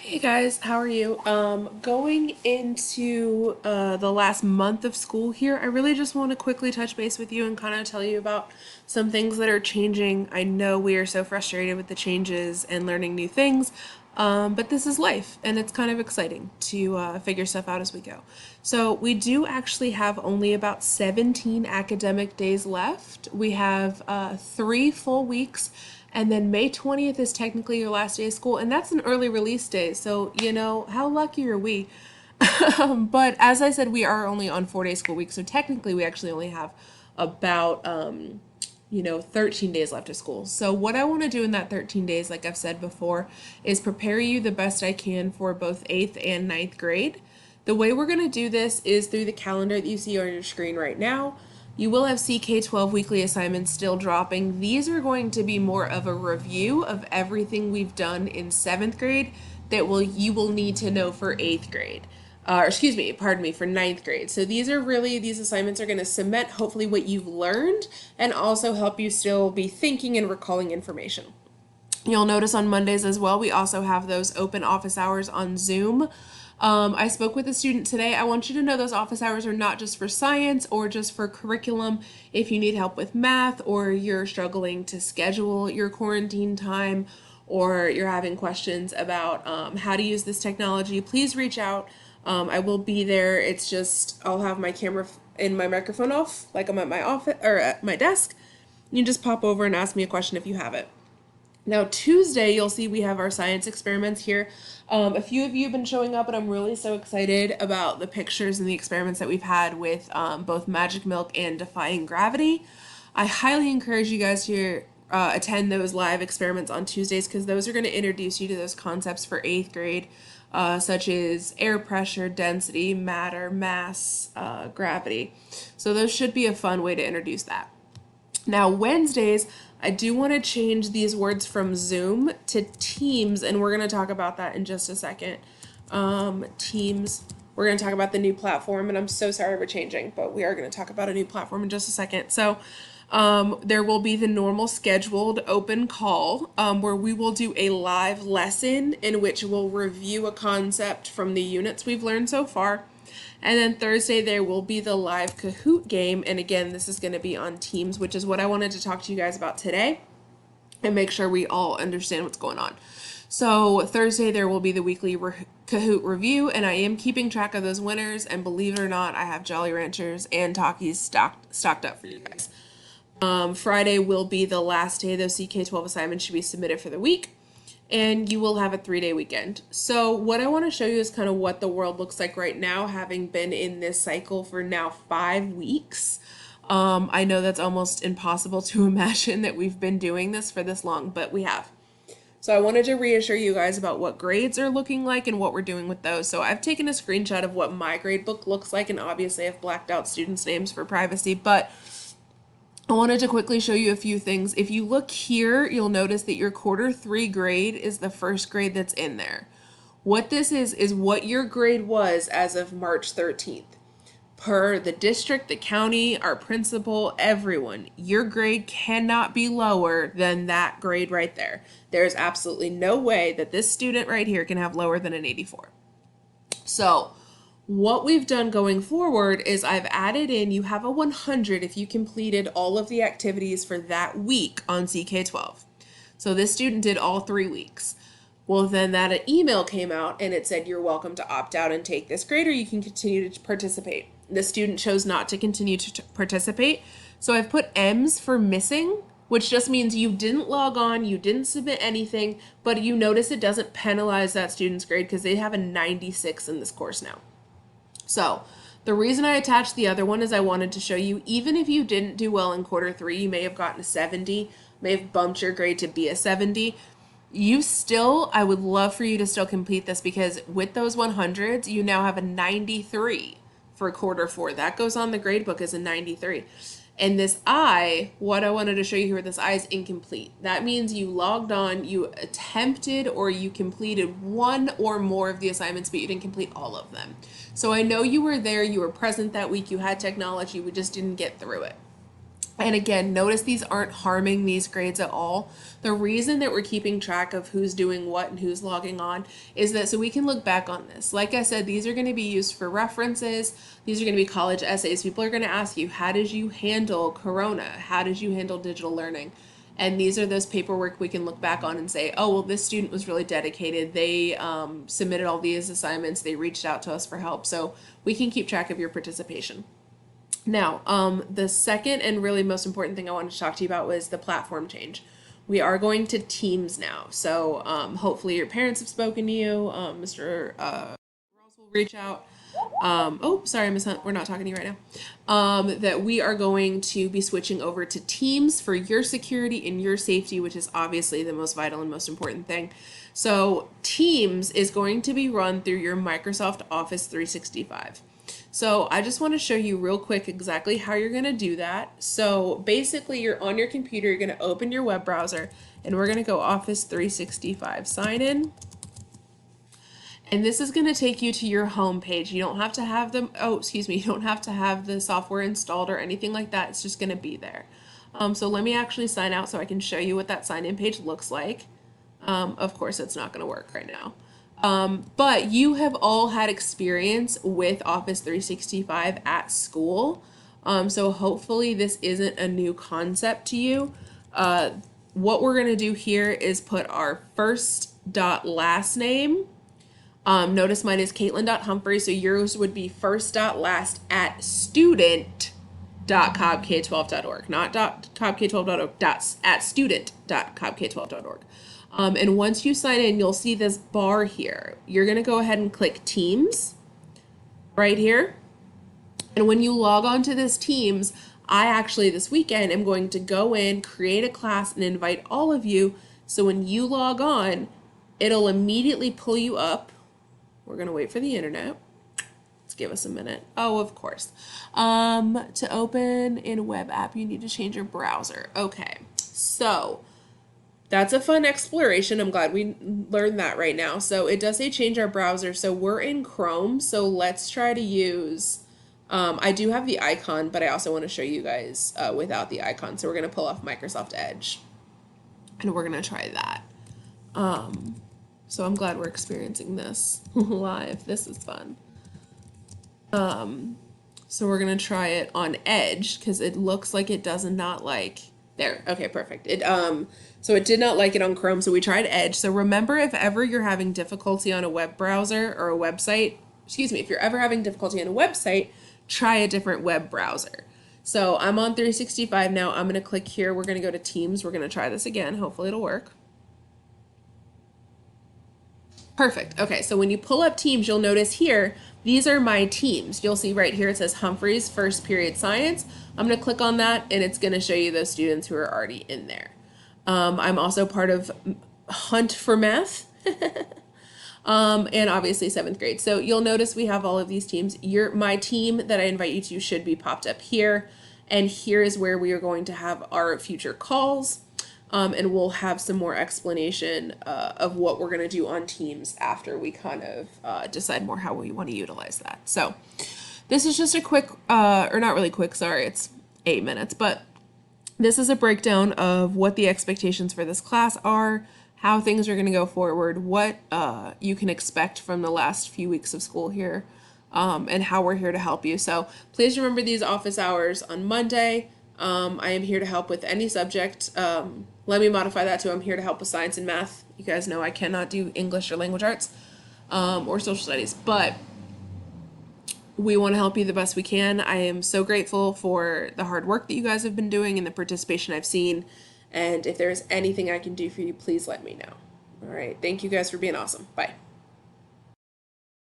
Hey guys, how are you? Going into the last month of school here, I really just want to quickly touch base with you and kind of tell you about some things that are changing. I know we are so frustrated with the changes and learning new things, but this is life and it's kind of exciting to figure stuff out as we go. So, we do actually have only about 17 academic days left. We have 3 full weeks, and then May 20th is technically your last day of school, and that's an early release day. So, how lucky are we? But as I said, we are only on 4 day school week. So, technically, we actually only have about, 13 days left of school. So, what I want to do in that 13 days, like I've said before, is prepare you the best I can for both 8th and ninth grade. The way we're going to do this is through the calendar that you see on your screen right now. You will have CK12 weekly assignments still dropping. These are going to be more of a review of everything we've done in 7th grade that you will need to know for 8th grade. Pardon me, for ninth grade. So these assignments are going to cement hopefully what you've learned and also help you still be thinking and recalling information. You'll notice on Mondays as well, we also have those open office hours on Zoom. I spoke with a student today. I want you to know those office hours are not just for science or just for curriculum. If you need help with math or you're struggling to schedule your quarantine time or you're having questions about how to use this technology, please reach out. I will be there. It's just I'll have my camera and my microphone off, like I'm at my office or at my desk. You just pop over and ask me a question if you have it. Now, Tuesday, you'll see we have our science experiments here. A few of you have been showing up, and I'm really so excited about the pictures and the experiments that we've had with both Magic Milk and Defying Gravity. I highly encourage you guys to attend those live experiments on Tuesdays because those are going to introduce you to those concepts for 8th grade, such as air pressure, density, matter, mass, gravity. So, those should be a fun way to introduce that. Now, Wednesdays, I do want to change these words from Zoom to Teams, and we're going to talk about that in just a second. Teams, we're going to talk about the new platform, and I'm so sorry we're changing, but we are going to talk about a new platform in just a second. So, there will be the normal scheduled open call where we will do a live lesson in which we'll review a concept from the units we've learned so far. And then Thursday, there will be the live Kahoot game. And again, this is going to be on Teams, which is what I wanted to talk to you guys about today and make sure we all understand what's going on. So, Thursday, there will be the weekly Kahoot review, and I am keeping track of those winners. And believe it or not, I have Jolly Ranchers and Takis stocked up for you guys. Friday will be the last day those CK12 assignments should be submitted for the week, and you will have a 3 day weekend. So, what I want to show you is kind of what the world looks like right now, having been in this cycle for now 5 weeks. I know that's almost impossible to imagine that we've been doing this for this long, but we have. So I wanted to reassure you guys about what grades are looking like and what we're doing with those. So I've taken a screenshot of what my grade book looks like, and obviously I've blacked out students' names for privacy, but I wanted to quickly show you a few things. If you look here, you'll notice that your quarter 3 grade is the first grade that's in there. What this is what your grade was as of March 13th. Per the district, the county, our principal, everyone, your grade cannot be lower than that grade right there. There's absolutely no way that this student right here can have lower than an 84. So, what we've done going forward is I've added in, you have a 100 if you completed all of the activities for that week on CK12. So this student did all 3 weeks. Well, then that email came out and it said you're welcome to opt out and take this grade, or you can continue to participate. The student chose not to continue to participate. So I've put M's for missing, which just means you didn't log on, you didn't submit anything, but you notice it doesn't penalize that student's grade because they have a 96 in this course now. So, the reason I attached the other one is I wanted to show you, even if you didn't do well in quarter 3, you may have gotten a 70, may have bumped your grade to be a 70. I would love for you to still complete this because with those 100s, you now have a 93 for quarter 4. That goes on the grade book as a 93. And this I, what I wanted to show you here with this I is incomplete. That means you logged on, you attempted or you completed one or more of the assignments, but you didn't complete all of them. So I know you were there, you were present that week, you had technology, we just didn't get through it. And again, notice these aren't harming these grades at all. The reason that we're keeping track of who's doing what and who's logging on is that so we can look back on this. Like I said, these are going to be used for references. These are going to be college essays. People are going to ask you, how did you handle Corona? How did you handle digital learning? And these are those paperwork we can look back on and say, oh, well, this student was really dedicated. They submitted all these assignments. They reached out to us for help. So we can keep track of your participation. Now, the second and really most important thing I wanted to talk to you about was the platform change. We are going to Teams now, so hopefully your parents have spoken to you. Mr. Ross will reach out. Oh, sorry, Miss Hunt, we're not talking to you right now. That we are going to be switching over to Teams for your security and your safety, which is obviously the most vital and most important thing. So Teams is going to be run through your Microsoft Office 365. So I just want to show you real quick exactly how you're going to do that. So basically you're on your computer, you're going to open your web browser, and we're going to go Office 365, sign in. And this is going to take you to your home page. You don't have to have them, you don't have to have the software installed or anything like that. It's just going to be there. So let me actually sign out so I can show you what that sign in page looks like. Of course, it's not going to work right now. But you have all had experience with Office 365 at school. So hopefully this isn't a new concept to you. What we're going to do here is put our first dot last name. Notice mine is Caitlin.Humphrey, so yours would be first dot last at student.cobk12.org, not .cobk12.org, at student.cobk12.org. And once you sign in, you'll see this bar here. You're going to go ahead and click Teams right here. And when you log on to this Teams, I actually this weekend am going to go in, create a class, and invite all of you. So when you log on, it'll immediately pull you up. We're going to wait for the internet. Let's give us a minute. Oh, of course. To open in a web app, you need to change your browser. Okay, so that's a fun exploration. I'm glad we learned that right now. So it does say change our browser. So we're in Chrome. So let's try to use, I do have the icon, but I also want to show you guys without the icon. So we're going to pull off Microsoft Edge and we're going to try that. So I'm glad we're experiencing this live. This is fun. So we're going to try it on Edge because it looks like it does not like, there. Okay, perfect. So it did not like it on Chrome, so we tried Edge. So remember, if ever you're having difficulty on a web browser or a website, if you're ever having difficulty on a website, try a different web browser. So I'm on 365 now. I'm going to click here. We're going to go to Teams. We're going to try this again. Hopefully it'll work. Perfect. Okay, so when you pull up Teams, you'll notice here, these are my teams. You'll see right here it says Humphreys First Period Science. I'm going to click on that and it's going to show you those students who are already in there. I'm also part of Hunt for Math and obviously 7th grade. So you'll notice we have all of these teams. My team that I invite you to should be popped up here. And here is where we are going to have our future calls. And we'll have some more explanation of what we're going to do on Teams after we kind of decide more how we want to utilize that. So this is just a quick, or not really quick, sorry, it's 8 minutes, but this is a breakdown of what the expectations for this class are, how things are going to go forward, what you can expect from the last few weeks of school here, and how we're here to help you. So please remember these office hours on Monday. I am here to help with any subject. Let me modify that to I'm here to help with science and math. You guys know I cannot do English or language arts or social studies, but we want to help you the best we can. I am so grateful for the hard work that you guys have been doing and the participation I've seen. And if there's anything I can do for you, please let me know. All right. Thank you guys for being awesome. Bye.